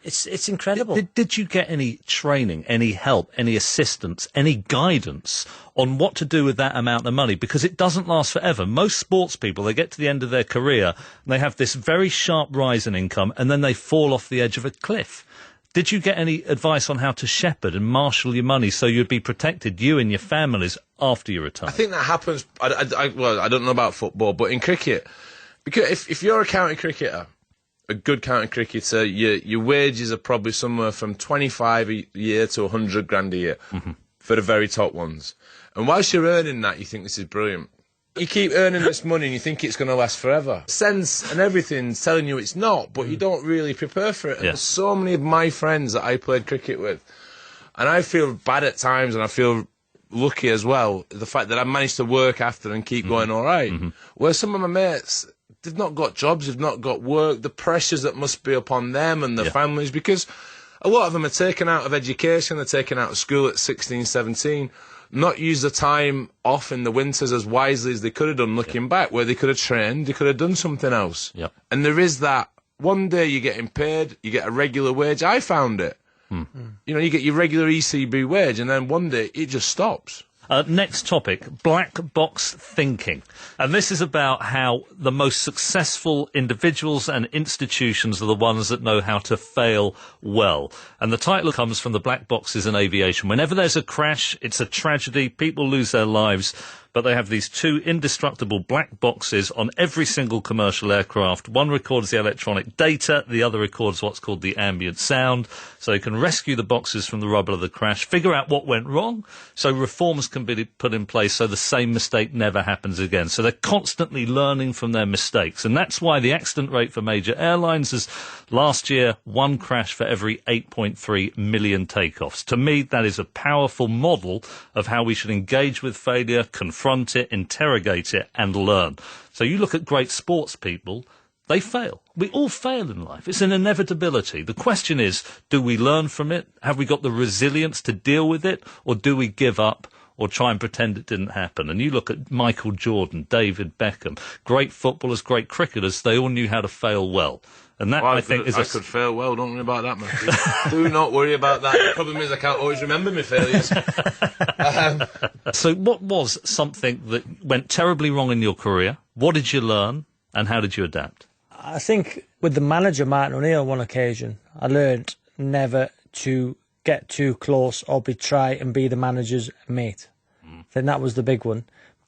It's incredible. Did you get any training, any help, any assistance, any guidance on what to do with that amount of money? Because it doesn't last forever. Most sports people, they get to the end of their career and they have this very sharp rise in income and then they fall off the edge of a cliff. Did you get any advice on how to shepherd and marshal your money so you'd be protected, you and your families, after you retire? I think that happens. Well, I don't know about football, but in cricket, because if you're a county cricketer, a good county cricketer, your wages are probably somewhere from 25 a year to 100 grand a year for the very top ones. And whilst you're earning that, you think this is brilliant. You keep earning this money and you think it's going to last forever. Sense and everything's telling you it's not, but you don't really prepare for it. And there's so many of my friends that I played cricket with, and I feel bad at times and I feel lucky as well, the fact that I managed to work after and keep going all right. Where some of my mates, they've not got jobs, they've not got work, the pressures that must be upon them and their families, because a lot of them are taken out of education, they're taken out of school at 16, 17, not use the time off in the winters as wisely as they could have done looking back, where they could have trained, they could have done something else. And there is that, one day you're getting paid, you get a regular wage. I found it. You know, you get your regular ECB wage and then one day it just stops. Next topic, black box thinking. And this is about how the most successful individuals and institutions are the ones that know how to fail well. And the title comes from the black boxes in aviation. Whenever there's a crash, it's a tragedy, people lose their lives, but they have these two indestructible black boxes on every single commercial aircraft. One records the electronic data, the other records what's called the ambient sound, so you can rescue the boxes from the rubble of the crash, figure out what went wrong, so reforms can be put in place so the same mistake never happens again. So they're constantly learning from their mistakes, and that's why the accident rate for major airlines is last year one crash for every 8.3 million takeoffs. To me, that is a powerful model of how we should engage with failure, confront it, interrogate it, and learn. So you look at great sports people, they fail. We all fail in life. It's an inevitability. The question is, do we learn from it? Have we got the resilience to deal with it? Or do we give up or try and pretend it didn't happen? And you look at Michael Jordan, David Beckham, great footballers, great cricketers, they all knew how to fail well. And that, I think, is I could fail well, don't worry about that, Matthew. Do not worry about that. The problem is I can't always remember my failures. So what was something that went terribly wrong in your career? What did you learn, and how did you adapt? I think with the manager, Martin O'Neill, on one occasion, I learned never to get too close or try and be the manager's mate. I think that was the big one.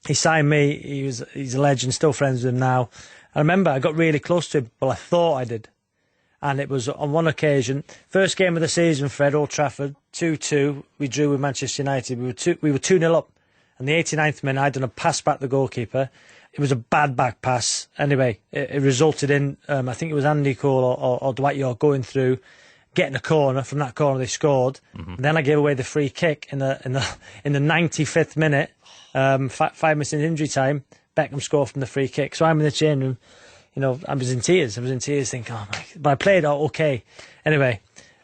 He signed me. He's a legend, still friends with him now. I remember I got really close to him. Well, I thought I did. And it was on one occasion, first game of the season, Fred, Old Trafford, 2-2. We drew with Manchester United. We were 2-0 up. And the 89th minute, I'd done a pass back the goalkeeper. It was a bad back pass. Anyway, it resulted in, I think it was Andy Cole or Dwight York going through, getting a corner. From that corner, they scored. And then I gave away the free kick in the 95th minute, 5 minutes in injury time. Beckham scored from the free kick. So I'm in the change room. You know, I was in tears thinking, oh my... But I played out okay. Anyway,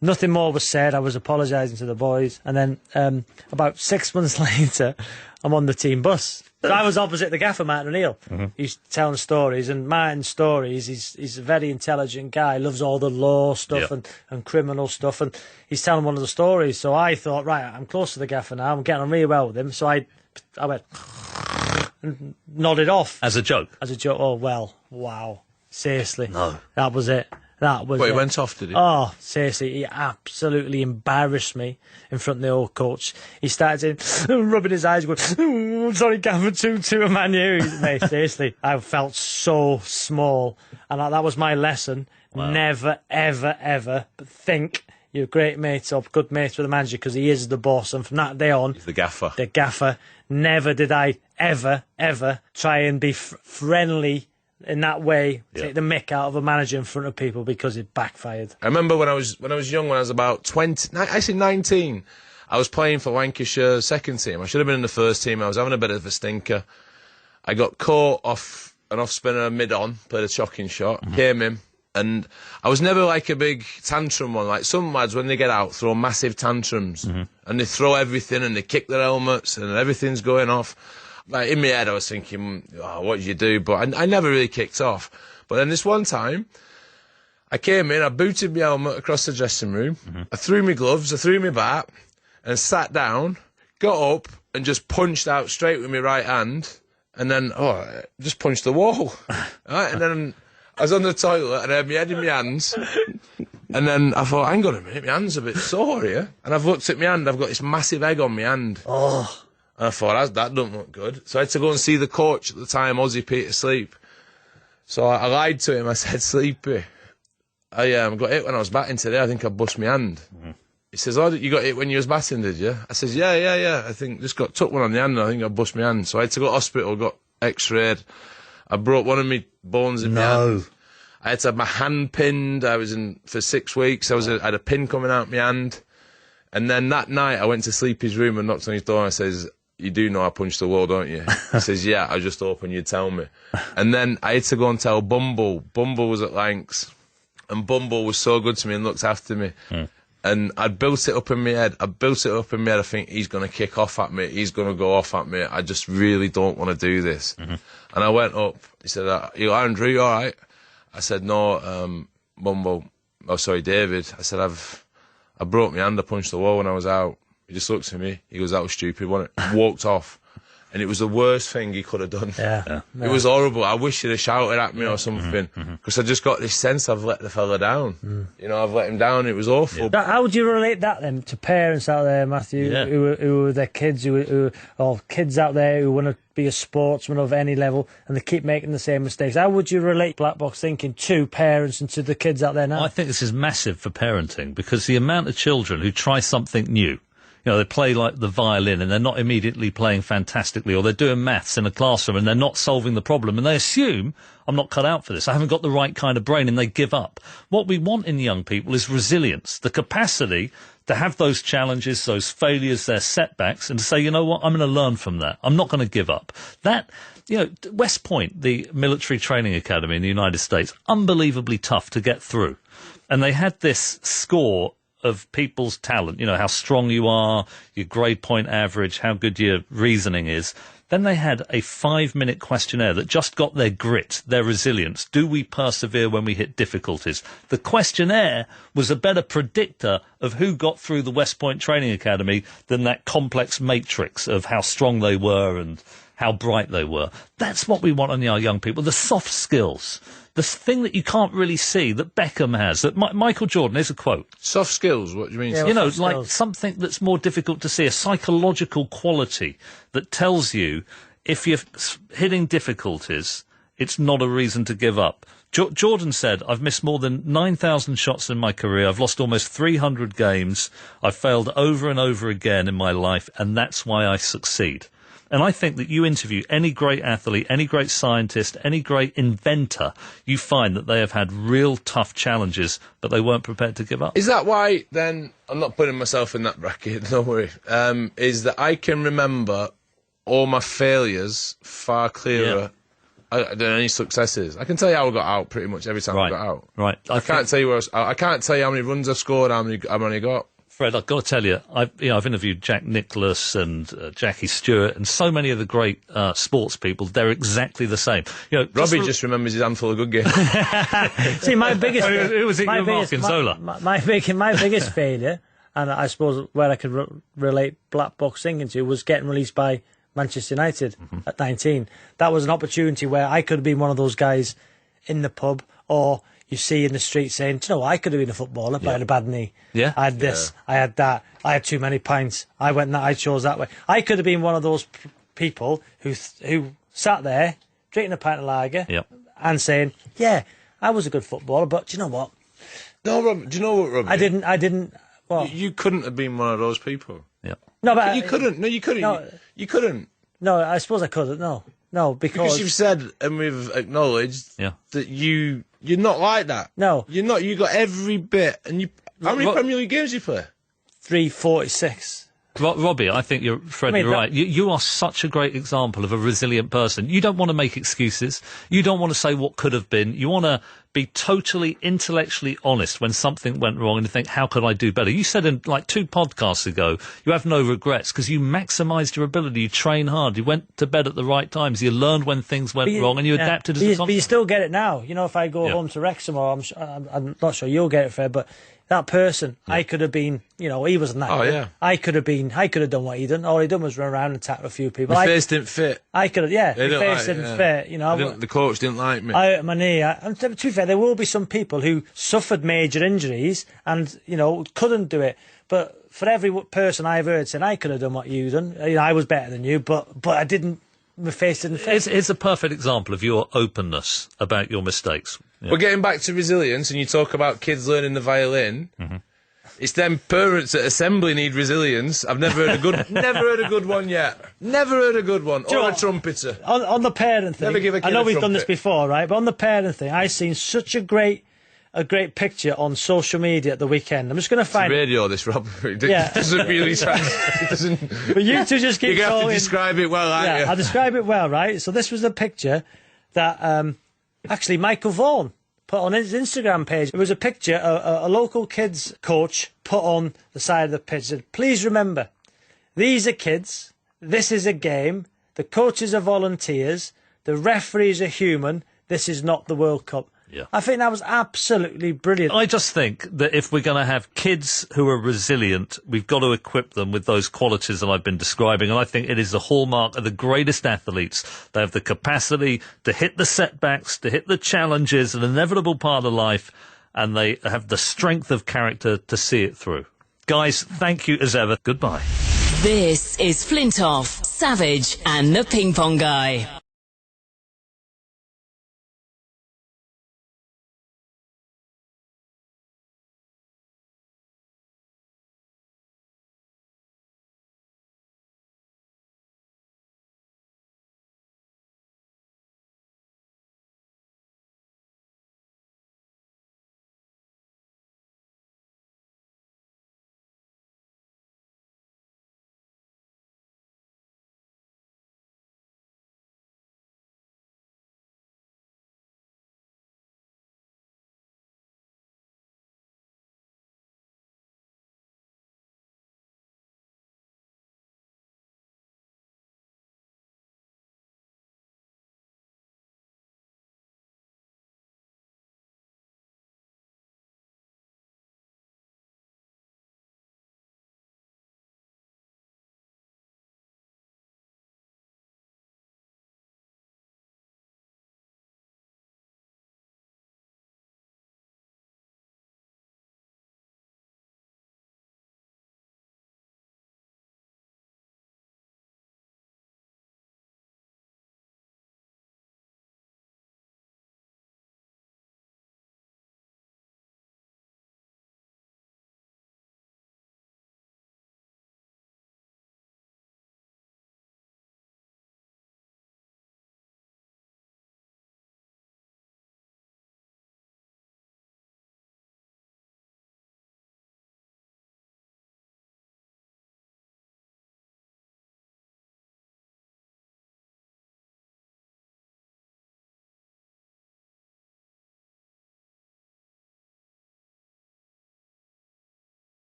nothing more was said. I was apologising to the boys. And then about 6 months later, I'm on the team bus. So I was opposite the gaffer, Martin O'Neill. He's telling stories. And Martin's stories, he's a very intelligent guy, loves all the law stuff and criminal stuff. And he's telling one of the stories. So I thought, right, I'm close to the gaffer now. I'm getting on really well with him. So I went... and nodded off. As a joke? As a joke. Oh, well, wow. Seriously. No. That was it. That was Wait, it. he went off, did he? Oh, seriously, he absolutely embarrassed me in front of the old coach. He started rubbing his eyes, going, oh, sorry, Gavin, 2-2, Man U. Mate, seriously, I felt so small. And that was my lesson. Wow. Never, ever, ever think you're great mates or good mates with the manager, because he is the boss. And from that day on... He's the gaffer. The gaffer. Never did I ever, ever try and be friendly in that way, take the mick out of a manager in front of people, because it backfired. I remember when I was young, when I was about 20, actually 19, I was playing for Lancashire second team. I should have been in the first team. I was having a bit of a stinker. I got caught off an off-spinner mid-on, played a shocking shot, came in, and I was never like a big tantrum one. Like some lads, when they get out, throw massive tantrums, and they throw everything, and they kick their helmets, and everything's going off. Like, in my head, I was thinking, oh, what did you do? But I never really kicked off. But then this one time, I came in, I booted my helmet across the dressing room, I threw my gloves, I threw my bat, and sat down, got up, and just punched out straight with my right hand, and then, just punched the wall. Right? And then I was on the toilet, and I had my head in my hands, and then I thought, hang on a minute, my hand's a bit sore here. And I've looked at my hand, I've got this massive egg on my hand. Oh. And I thought, that doesn't look good. So I had to go and see the coach at the time, Ozzy Peter Sleep. So I lied to him. I said, Sleepy, I got hit when I was batting today. I think I bust my hand. He says, oh, you got hit when you was batting, did you? I says, yeah. I think just took one on the hand, and I think I bust my hand. So I had to go to hospital, got x-rayed. I broke one of my bones in my hand. I had to have my hand pinned. I was in for 6 weeks. I had a pin coming out my hand. And then that night, I went to Sleepy's room and knocked on his door, and I says, you do know I punched the wall, don't you? He says, yeah, I just hoping you'd tell me. And then I had to go and tell Bumble. Bumble was at Lancs, and Bumble was so good to me and looked after me. And I'd built it up in my head. I think he's going to kick off at me. He's going to go off at me. I just really don't want to do this. And I went up. He said, Andrew, you all right? I said, no, Bumble. Oh, sorry, David. I said, I broke my hand. I punched the wall when I was out. He just looked at me. He goes, that was stupid, wasn't it? Walked off. And it was the worst thing he could have done. Yeah. It was horrible. I wish he'd have shouted at me or something. Because I just got this sense I've let the fella down. You know, I've let him down. It was awful. How would you relate that then to parents out there, Matthew, who are their kids, or kids out there who want to be a sportsman of any level and they keep making the same mistakes? How would you relate black box thinking to parents and to the kids out there now? I think this is massive for parenting because the amount of children who try something new, you know, they play like the violin and they're not immediately playing fantastically, or they're doing maths in a classroom and they're not solving the problem and they assume, I'm not cut out for this, I haven't got the right kind of brain, and they give up. What we want in young people is resilience, the capacity to have those challenges, those failures, their setbacks, and to say, you know what, I'm going to learn from that. I'm not going to give up. That, you know, West Point, the military training academy in the United States, unbelievably tough to get through. And they had this score of people's talent, you know, how strong you are, your grade point average, how good your reasoning is. Then they had a 5-minute questionnaire that just got their grit, their resilience. Do we persevere when we hit difficulties? The questionnaire was a better predictor of who got through the West Point Training Academy than that complex matrix of how strong they were and how bright they were. That's what we want in our young people, the soft skills. The thing that you can't really see that Beckham has, that Michael Jordan, here's a quote. Soft skills, what do you mean? You know, like something that's more difficult to see, a psychological quality that tells you if you're hitting difficulties, it's not a reason to give up. Jordan said, I've missed more than 9,000 shots in my career. I've lost almost 300 games. I've failed over and over again in my life, and that's why I succeed. And I think that you interview any great athlete, any great scientist, any great inventor, you find that they have had real tough challenges, but they weren't prepared to give up. Is that why, then, I'm not putting myself in that bracket, don't worry, is that I can remember all my failures far clearer than any successes. I can tell you how I got out pretty much every time I got out. Right. I can't tell you I can't tell you how many runs I've scored, how many I got. Fred, I've got to tell you, I've interviewed Jack Nicklaus and Jackie Stewart and so many of the great sports people. They're exactly the same. You know, Robbie just remembers his handful of good games. See, my biggest... Who was it? Mark and Zola? My biggest failure, and I suppose where I could relate black box thinking to, was getting released by Manchester United at 19. That was an opportunity where I could have been one of those guys in the pub, or you see in the street saying, do you know what, I could have been a footballer, but I had a bad knee. Yeah. I had this, I had that, I had too many pints, I went that, I chose that way. I could have been one of those people who sat there, drinking a pint of lager, and saying, yeah, I was a good footballer, but do you know what? No, Rob, do you know what, Robbie? I didn't, what? You couldn't have been one of those people. Yeah. No, but... You couldn't. No, you couldn't. No, you couldn't. No, I suppose I couldn't, no, because you've said, and we've acknowledged, that you're not like that. No. You're not. You got every bit. And how many Premier League games do you play? 346. Robbie, I think you're right. You are such a great example of a resilient person. You don't want to make excuses. You don't want to say what could have been. You want to be totally intellectually honest when something went wrong and you think, how could I do better? You said in like 2 podcasts ago, you have no regrets because you maximised your ability. You train hard. You went to bed at the right times. You learned when things went wrong and you adapted as a consequence. But you still get it now. You know, if I go home to Wrexham, or I'm not sure you'll get it, Fred, but that person, I could have been, you know, he wasn't that good. Yeah. I could have done what he done. All he done was run around and tackle a few people. My face didn't fit. I could have, my face didn't fit, you know. The coach didn't like me. I hurt my knee. And to be fair, there will be some people who suffered major injuries and, you know, couldn't do it. But for every person I've heard saying, I could have done what you done, you know, I was better than you, but I didn't, my face didn't fit. It's a perfect example of your openness about your mistakes. Yeah. We're getting back to resilience, and you talk about kids learning the violin. It's them parents at assembly need resilience. I've never heard a good, one yet. Never heard a good one. Or a trumpeter. On the parent thing, never give a kid I know we've trumpet. done this before, right? But on the parent thing, I've seen such a great picture on social media at the weekend. I'm just going to find radio. This Rob, it doesn't really. It doesn't. But you two just keep. You have to describe it well, aren't you? I'll describe it well, right? So this was a picture that actually Michael Vaughan put on his Instagram page. It was a picture a local kids coach put on the side of the pitch. It said, please remember, these are kids. This is a game. The coaches are volunteers. The referees are human. This is not the World Cup. Yeah. I think that was absolutely brilliant. I just think that if we're going to have kids who are resilient, we've got to equip them with those qualities that I've been describing. And I think it is the hallmark of the greatest athletes. They have the capacity to hit the setbacks, to hit the challenges, an inevitable part of life, and they have the strength of character to see it through. Guys, thank you as ever. Goodbye. This is Flintoff, Savage and the Ping Pong Guy.